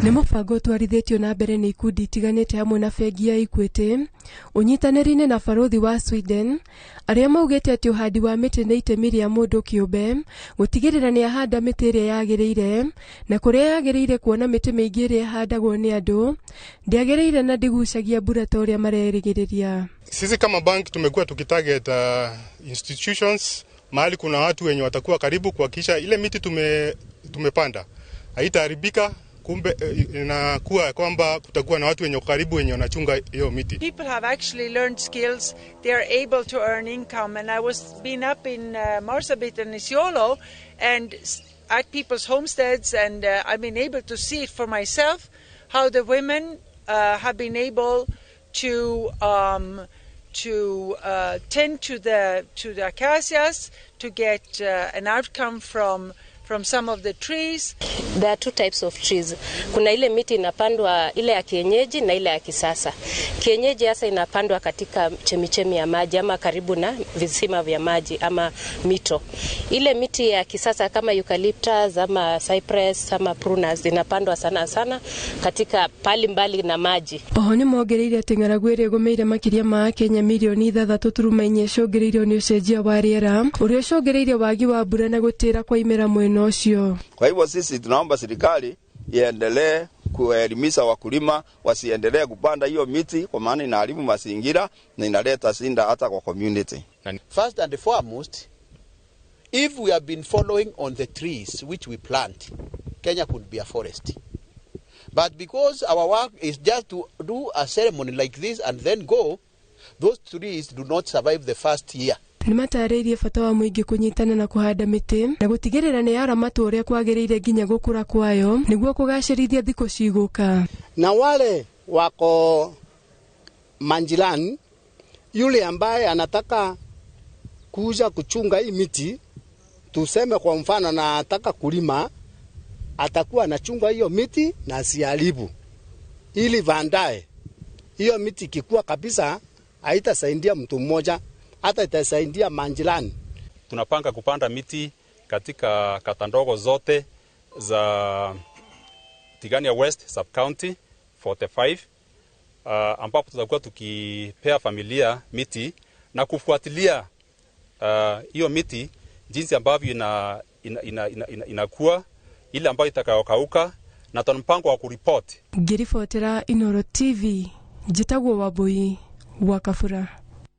Nĩ mũbango ũtwarithĩtio na mbere nĩ ikundi itiganĩte hamwe na bengi ya Equity ũnyitanĩri-inĩ na barothi wa Sweden arĩa maugĩte atĩ ũhandi wa mĩtĩ nĩ itemi rĩa mũndũ kĩũmbe gũtigĩrĩra nĩ ahanda mĩtĩ ĩrĩa yagĩrĩire na kũrĩa yagĩrĩire kuona mĩtĩ mĩingĩ ĩrĩa ihandagwo nĩ andũ ndĩagĩrĩire na ndigucagia mbura ta ũrĩa marerĩgĩrĩria. Sisi kama bank tumekuwa tukitarget institutions mahali kuna watu wenye watakuwa karibu kuhakikisha ile miti tumepanda haitaharibika. Kumbe inakuwa kwamba kutakuwa na watu wenye karibu wenye wanachunga hiyo miti. People have actually learned skills. They are able to earn income. And I was been up in Marsabit and Isiolo and at people's homesteads, and I've been able to see it for myself how the women have been able to tend to the acacias to get an outcome from some of the trees. There are two types of trees. Kuna ile miti inapandwa ile ya kienyeji na ile ya kisasa. Kienyeji hasa inapandwa katika chemichemi ya maji ama karibu na visima vya maji ama mito. Ile miti ya kisasa kama eucalyptus ama cypress ama prunus inapandwa sana katika pali mbali na maji. Oho nĩ mongereire atĩ ng'aragu ĩrĩa ĩgũmĩire makĩria ma Kenya milioni 3.4 ĩcũngĩrĩirio nĩ ũcenjia wa rĩera ũrĩa ũcũngĩrĩirie wagi wa mbura na gũtĩra kwa imera mwena ũcio. Kwa hivyo sisi tunaomba serikali iendelee kuelimisha wakulima wasiendelee kupanda hiyo miti kwa maana inaharibu mazingira na inaleta shida hata kwa community. First and foremost, if we have been following on the trees which we plant, Kenya could be a forest. But because our work is just to do a ceremony like this and then go, those trees do not survive the first year. Nĩ matarĩirie bata wa mũingĩ kũnyitana na kũhanda mĩtĩ na gũtigĩrĩra nĩ yaramatwo ũrĩa kwagĩrĩire nginya gũkũra kwayo nĩguo kũgacĩrithia thikũ cigũka. Na wale wako manjirani, yule ambaye anataka kuja kuchunga hii miti, tuseme kwa mfano na anataka kulima, atakuwa anachunga hiyo miti na asiharibu, ili baadaye hiyo miti ikikua kabisa haitasaidia mtu mmoja, hata itasaidia manjirani. Tunapanga kupanda miti katika kata ndogo zote za Tigania West Sub County 45 ambapo tutakuwa tukipea familia miti na kufuatilia hiyo miti jinsi ambavyo inakuwa ile ambayo itakayokauka na tuna mpango wa kuripoti. Ngiribotera Inooro TV, Njĩtagwo Wambui wa Kabura.